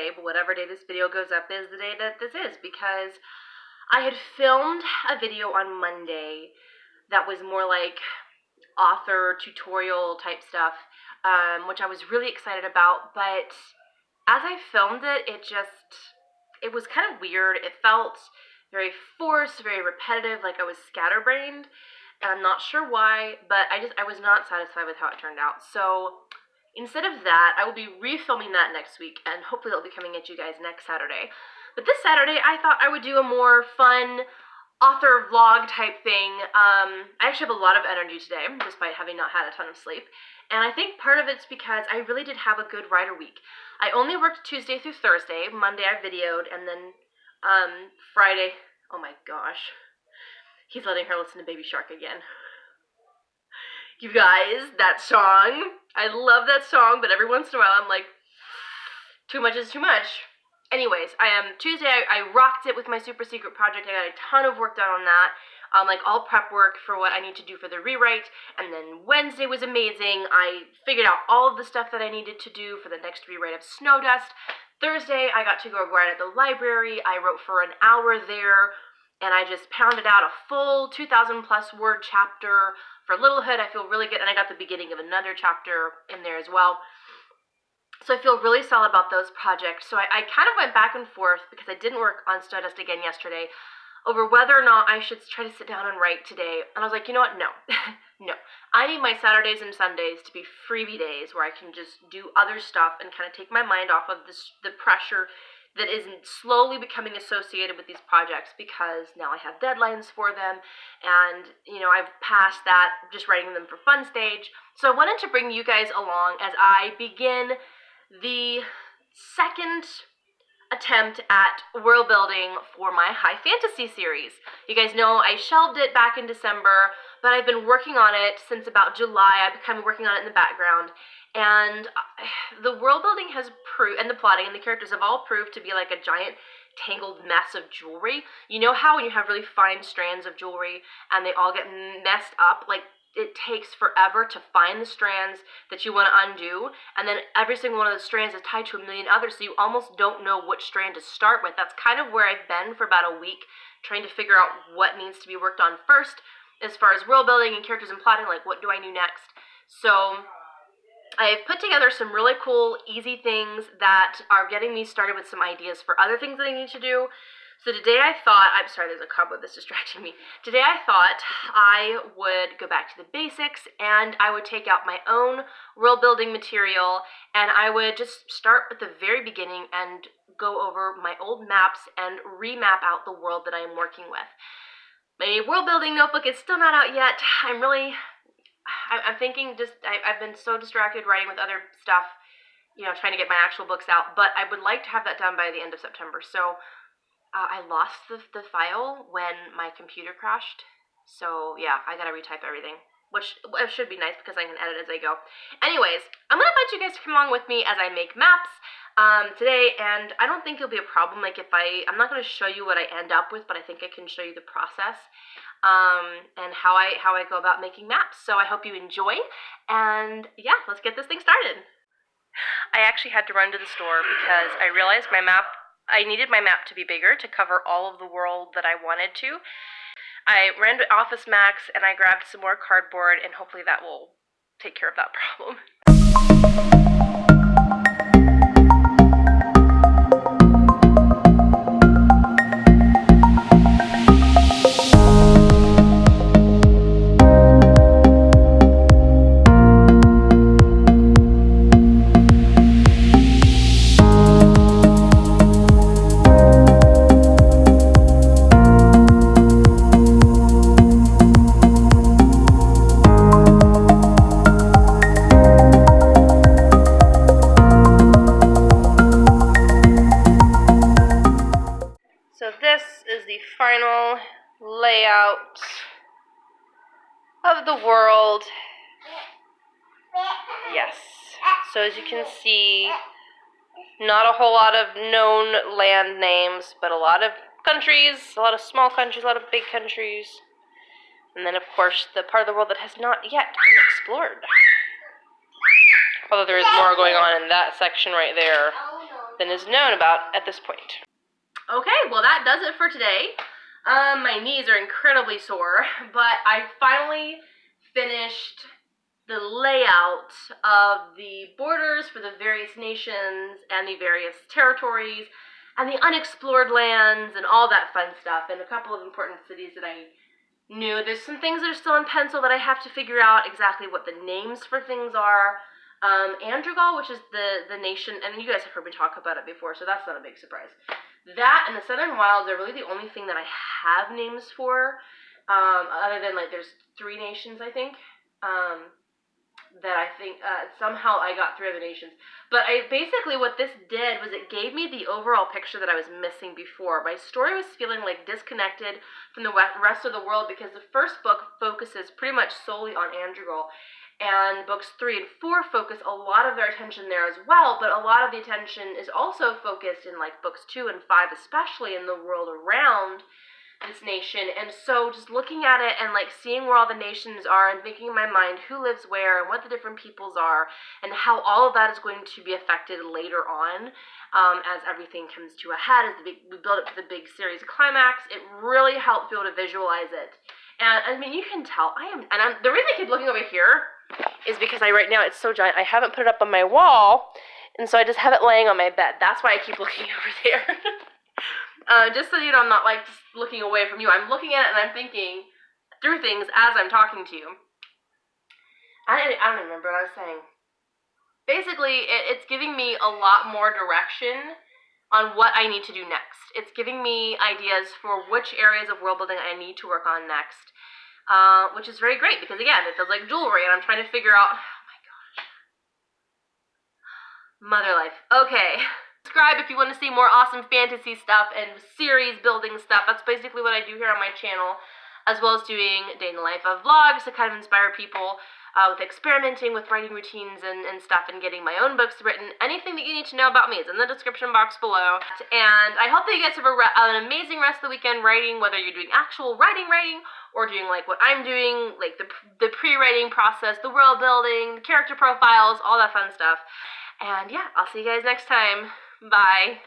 Monday, but whatever day this video goes up is the day that this is, because I had filmed a video on Monday that was more like author tutorial type stuff, which I was really excited about, but as I filmed it, it was kind of weird. It felt very forced, very repetitive, like I was scatterbrained, and I'm not sure why, but I was not satisfied with how it turned out. So instead of that, I will be refilming that next week, and hopefully it'll be coming at you guys next Saturday. But this Saturday, I thought I would do a more fun author vlog type thing. I actually have a lot of energy today, despite having not had a ton of sleep. And I think part of it's because I really did have a good writer week. I only worked Tuesday through Thursday. Monday I videoed, and then Friday, oh my gosh. He's letting her listen to Baby Shark again. You guys, that song, I love that song, but every once in a while I'm like, too much is too much. Anyways, Tuesday I rocked it with my super secret project. I got a ton of work done on that, like all prep work for what I need to do for the rewrite. And then Wednesday was amazing. I figured out all of the stuff that I needed to do for the next rewrite of Snow Dust. Thursday, I got to go write at the library. I wrote for an hour there, and I just pounded out a full 2,000 plus word chapter for Littlehood. I feel really good, and I got the beginning of another chapter in there as well. So I feel really solid about those projects. So I kind of went back and forth, because I didn't work on Snow Dust again yesterday, over whether or not I should try to sit down and write today. And I was like, you know what, no. No. I need my Saturdays and Sundays to be freebie days where I can just do other stuff and kind of take my mind off of the pressure that is slowly becoming associated with these projects, because now I have deadlines for them, and, you know, I've passed that just writing them for fun stage. So I wanted to bring you guys along as I begin the second attempt at world building for my high fantasy series. You guys know I shelved it back in December, but I've been working on it since about July. I've been working on it in the background, and the world building has proved, and the plotting and the characters have all proved to be like a giant tangled mess of jewelry. You know how when you have really fine strands of jewelry and they all get messed up, like it takes forever to find the strands that you want to undo, and then every single one of those strands is tied to a million others, so you almost don't know which strand to start with. That's kind of where I've been for about a week, trying to figure out what needs to be worked on first as far as world building and characters and plotting, like what do I do next. So I've put together some really cool, easy things that are getting me started with some ideas for other things that I need to do. So today I thought, I'm sorry, there's a cobweb that's distracting me. Today I thought I would go back to the basics, and I would take out my own world building material, and I would just start at the very beginning and go over my old maps and remap out the world that I am working with. My world building notebook is still not out yet. I'm thinking I've been so distracted writing with other stuff, you know, trying to get my actual books out, but I would like to have that done by the end of September. So I lost the file when my computer crashed, so yeah, I gotta retype everything, which should be nice because I can edit as I go. Anyways, I'm gonna invite you guys to come along with me as I make maps today, and I don't think it'll be a problem. Like I'm not gonna show you what I end up with, but I think I can show you the process and how I go about making maps. So I hope you enjoy, and yeah, let's get this thing started. I actually had to run to the store because I realized I needed my map to be bigger to cover all of the world that I wanted to. I ran to Office Max and I grabbed some more cardboard, and hopefully that will take care of that problem. Final layout of the world. Yes. So as you can see, not a whole lot of known land names, but a lot of countries, a lot of small countries, a lot of big countries. And then of course the part of the world that has not yet been explored. Although there is more going on in that section right there. than is known about at this point. Okay, well that does it for today. My knees are incredibly sore, but I finally finished the layout of the borders for the various nations and the various territories and the unexplored lands and all that fun stuff, and a couple of important cities that I knew. There's some things that are still in pencil that I have to figure out exactly what the names for things are. Androgal, which is the nation, and you guys have heard me talk about it before, so that's not a big surprise. That and the Southern Wilds are really the only thing that I have names for, other than, like, there's 3 nations, I think, that I think, somehow I got 3 other nations. But basically what this did was it gave me the overall picture that I was missing before. My story was feeling, like, disconnected from the rest of the world because the first book focuses pretty much solely on Androgal, and books 3 and 4 focus a lot of their attention there as well, but a lot of the attention is also focused in, like, books 2 and 5, especially in the world around this nation. And so just looking at it and, like, seeing where all the nations are and thinking in my mind who lives where and what the different peoples are and how all of that is going to be affected later on, as everything comes to a head, as we build up to the big series climax, it really helped be able to visualize it. And I mean, you can tell the reason I keep looking over here is because right now it's so giant. I haven't put it up on my wall, and so I just have it laying on my bed. That's why I keep looking over there. Just so you know, I'm not, like, just looking away from you. I'm looking at it and I'm thinking through things as I'm talking to you. I don't remember what I was saying. Basically, it's giving me a lot more direction on what I need to do next. It's giving me ideas for which areas of world building I need to work on next, which is very great because, again, it feels like jewelry, and I'm trying to figure out, oh my gosh, mother life. Okay, subscribe if you want to see more awesome fantasy stuff and series building stuff. That's basically what I do here on my channel, as well as doing day in the life of vlogs to kind of inspire people with experimenting with writing routines and stuff, and getting my own books written. Anything that you need to know about me is in the description box below. And I hope that you guys have an amazing rest of the weekend writing, whether you're doing actual writing, or doing, like, what I'm doing, like the pre-writing process, the world building, the character profiles, all that fun stuff. And yeah, I'll see you guys next time. Bye.